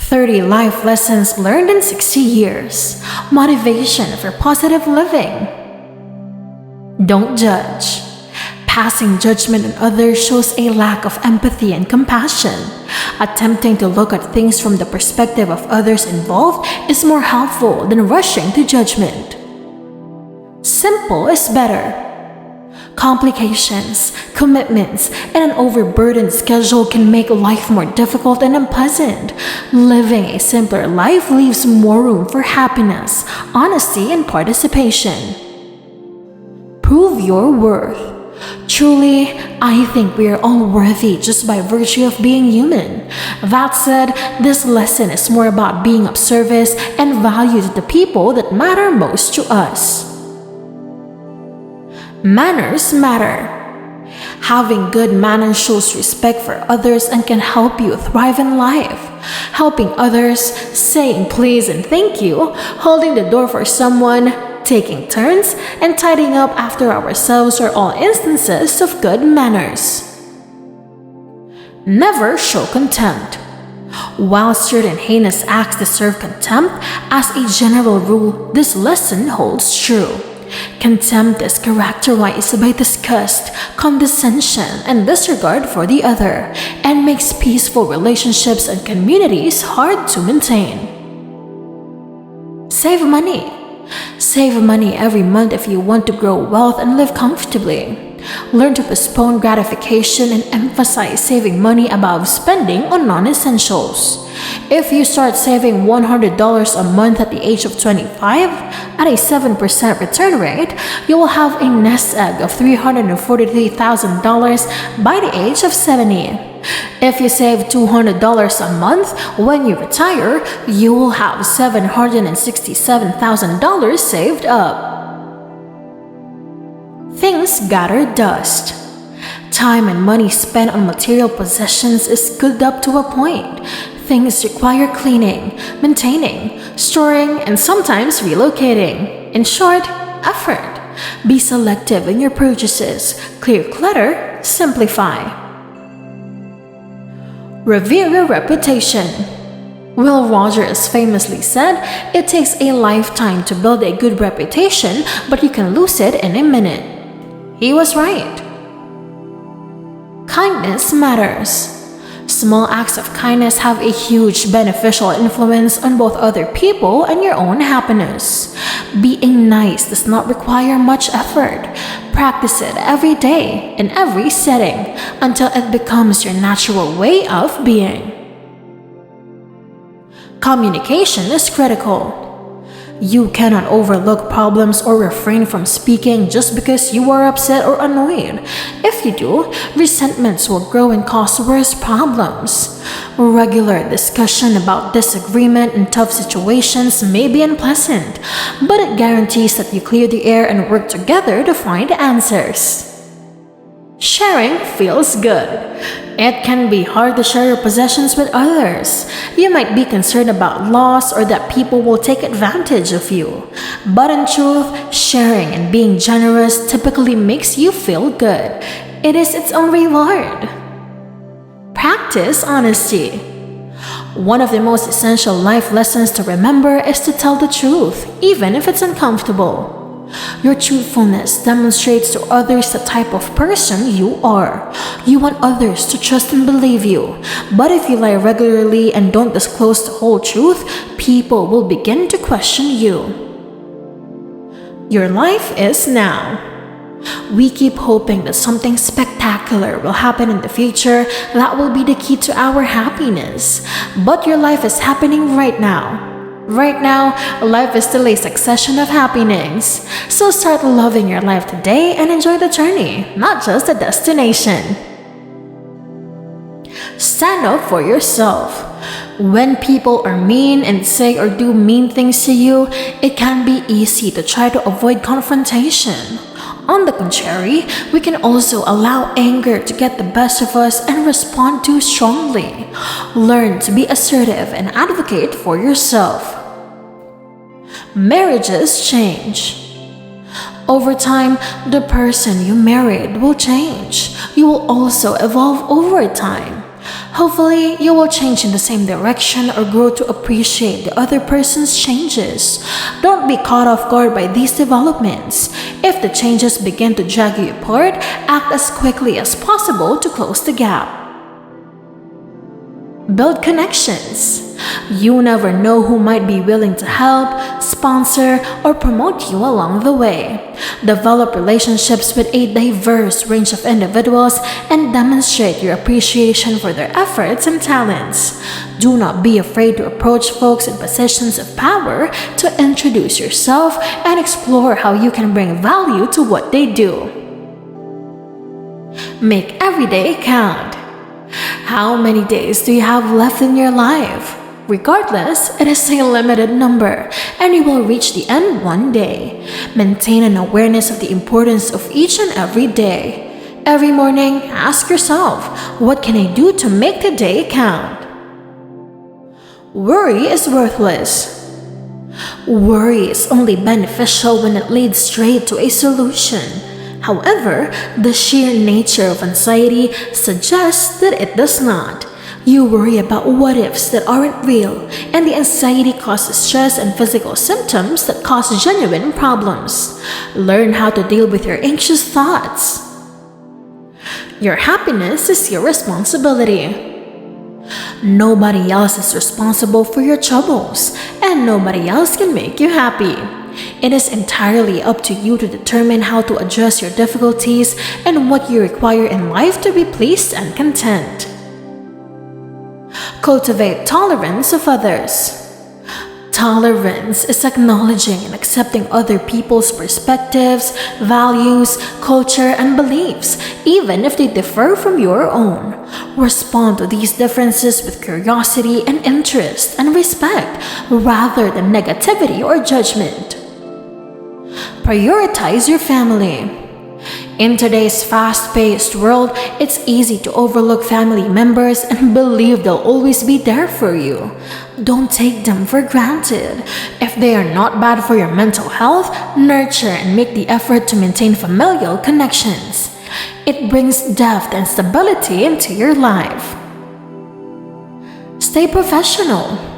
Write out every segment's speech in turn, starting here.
30 life lessons learned in 60 years. Motivation for positive living. Don't judge. Passing judgment on others shows a lack of empathy and compassion. Attempting to look at things from the perspective of others involved is more helpful than rushing to judgment. Simple is better. Complications, commitments, and an overburdened schedule can make life more difficult and unpleasant. Living a simpler life leaves more room for happiness, honesty, and participation. Prove your worth. Truly, I think we are all worthy just by virtue of being human. That said, this lesson is more about being of service and value to the people that matter most to us. Manners matter. Having good manners shows respect for others and can help you thrive in life. Helping others, saying please and thank you, holding the door for someone, taking turns, and tidying up after ourselves are all instances of good manners. Never show contempt. While certain heinous acts deserve contempt, as a general rule, this lesson holds true. Contempt is characterized by disgust, condescension, and disregard for the other, and makes peaceful relationships and communities hard to maintain. Save money. Save money every month if you want to grow wealth and live comfortably. Learn to postpone gratification and emphasize saving money above spending on non-essentials. If you start saving $100 a month at the age of 25, at a 7% return rate, you will have a nest egg of $343,000 by the age of 70. If you save $200 a month, when you retire, you will have $767,000 saved up. Things gather dust. Time and money spent on material possessions is good up to a point. Things require cleaning, maintaining, storing, and sometimes relocating. In short, effort. Be selective in your purchases. Clear clutter, simplify. Revere your reputation. Will Rogers famously said, "It takes a lifetime to build a good reputation, but you can lose it in a minute." He was right. Kindness matters. Small acts of kindness have a huge beneficial influence on both other people and your own happiness. Being nice does not require much effort. Practice it every day, in every setting, until it becomes your natural way of being. Communication is critical. You cannot overlook problems or refrain from speaking just because you are upset or annoyed. If you do, resentments will grow and cause worse problems. Regular discussion about disagreement and tough situations may be unpleasant, but it guarantees that you clear the air and work together to find answers. Sharing feels good. It can be hard to share your possessions with others. You might be concerned about loss or that people will take advantage of you. But in truth, sharing and being generous typically makes you feel good. It is its own reward. Practice honesty. One of the most essential life lessons to remember is to tell the truth, even if it's uncomfortable. Your truthfulness demonstrates to others the type of person you are. You want others to trust and believe you. But if you lie regularly and don't disclose the whole truth, people will begin to question you. Your life is now. We keep hoping that something spectacular will happen in the future that will be the key to our happiness. But your life is happening right now. Right now, life is still a succession of happenings. So start loving your life today and enjoy the journey, not just the destination. Stand up for yourself. When people are mean and say or do mean things to you, it can be easy to try to avoid confrontation. On the contrary, we can also allow anger to get the best of us and respond too strongly. Learn to be assertive and advocate for yourself. Marriages change. Over time, the person you married will change. You will also evolve over time. Hopefully, you will change in the same direction or grow to appreciate the other person's changes. Don't be caught off guard by these developments. If the changes begin to drag you apart, act as quickly as possible to close the gap. Build connections. You never know who might be willing to help, sponsor, or promote you along the way. Develop relationships with a diverse range of individuals and demonstrate your appreciation for their efforts and talents. Do not be afraid to approach folks in positions of power to introduce yourself and explore how you can bring value to what they do. Make every day count. How many days do you have left in your life? Regardless, it is a limited number, and you will reach the end one day. Maintain an awareness of the importance of each and every day. Every morning, ask yourself, what can I do to make the day count? Worry is worthless. Worry is only beneficial when it leads straight to a solution. However, the sheer nature of anxiety suggests that it does not. You worry about what-ifs that aren't real, and the anxiety causes stress and physical symptoms that cause genuine problems. Learn how to deal with your anxious thoughts. Your happiness is your responsibility. Nobody else is responsible for your troubles, and nobody else can make you happy. It is entirely up to you to determine how to address your difficulties and what you require in life to be pleased and content. Cultivate tolerance of others. Tolerance is acknowledging and accepting other people's perspectives, values, culture, and beliefs, even if they differ from your own. Respond to these differences with curiosity and interest and respect, rather than negativity or judgment. Prioritize your family. In today's fast-paced world, it's easy to overlook family members and believe they'll always be there for you. Don't take them for granted. If they are not bad for your mental health, nurture and make the effort to maintain familial connections. It brings depth and stability into your life. Stay professional.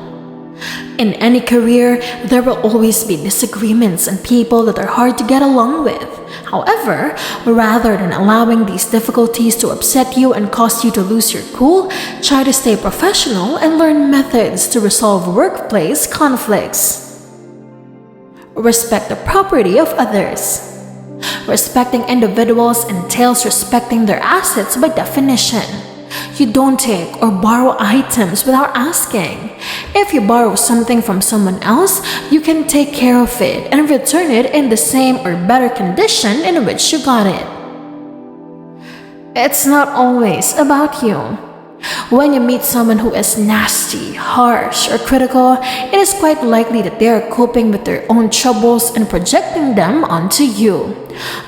In any career, there will always be disagreements and people that are hard to get along with. However, rather than allowing these difficulties to upset you and cause you to lose your cool, try to stay professional and learn methods to resolve workplace conflicts. Respect the property of others. Respecting individuals entails respecting their assets by definition. You don't take or borrow items without asking. If you borrow something from someone else, you can take care of it and return it in the same or better condition in which you got it. It's not always about you. When you meet someone who is nasty, harsh, or critical, it is quite likely that they are coping with their own troubles and projecting them onto you.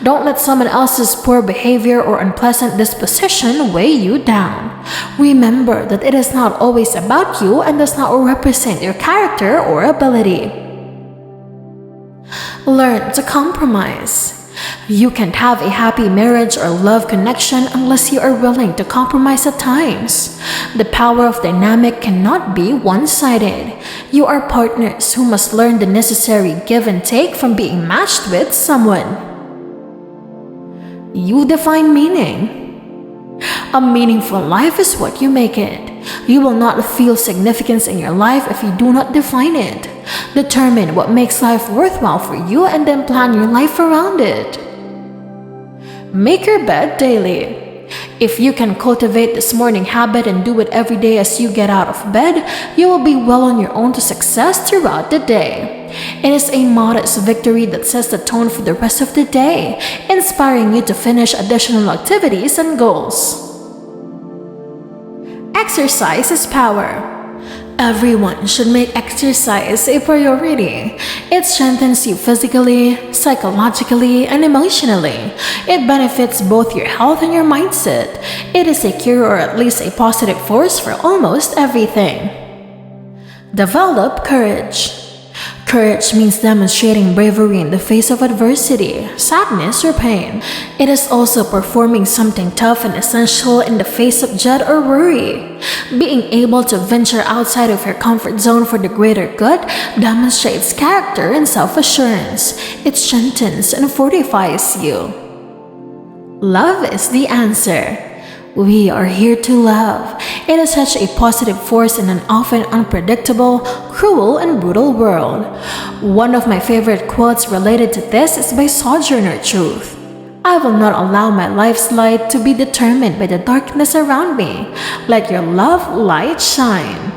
Don't let someone else's poor behavior or unpleasant disposition weigh you down. Remember that it is not always about you and does not represent your character or ability. Learn to compromise. You can't have a happy marriage or love connection unless you are willing to compromise at times. The power of dynamic cannot be one-sided. You are partners who must learn the necessary give and take from being matched with someone. You define meaning. A meaningful life is what you make it. You will not feel significance in your life if you do not define it. Determine what makes life worthwhile for you and then plan your life around it. Make your bed daily. If you can cultivate this morning habit and do it every day as you get out of bed, you will be well on your own to success throughout the day. It is a modest victory that sets the tone for the rest of the day, inspiring you to finish additional activities and goals. Exercise is power. Everyone should make exercise a priority. It strengthens you physically, psychologically, and emotionally. It benefits both your health and your mindset. It is a cure or at least a positive force for almost everything. Develop courage. Courage means demonstrating bravery in the face of adversity, sadness, or pain. It is also performing something tough and essential in the face of dread or worry. Being able to venture outside of your comfort zone for the greater good demonstrates character and self-assurance. It strengthens and fortifies you. Love is the answer. We are here to love. It is such a positive force in an often unpredictable, cruel, and brutal world. One of my favorite quotes related to this is by Sojourner Truth. I will not allow my life's light to be determined by the darkness around me. Let your love light shine.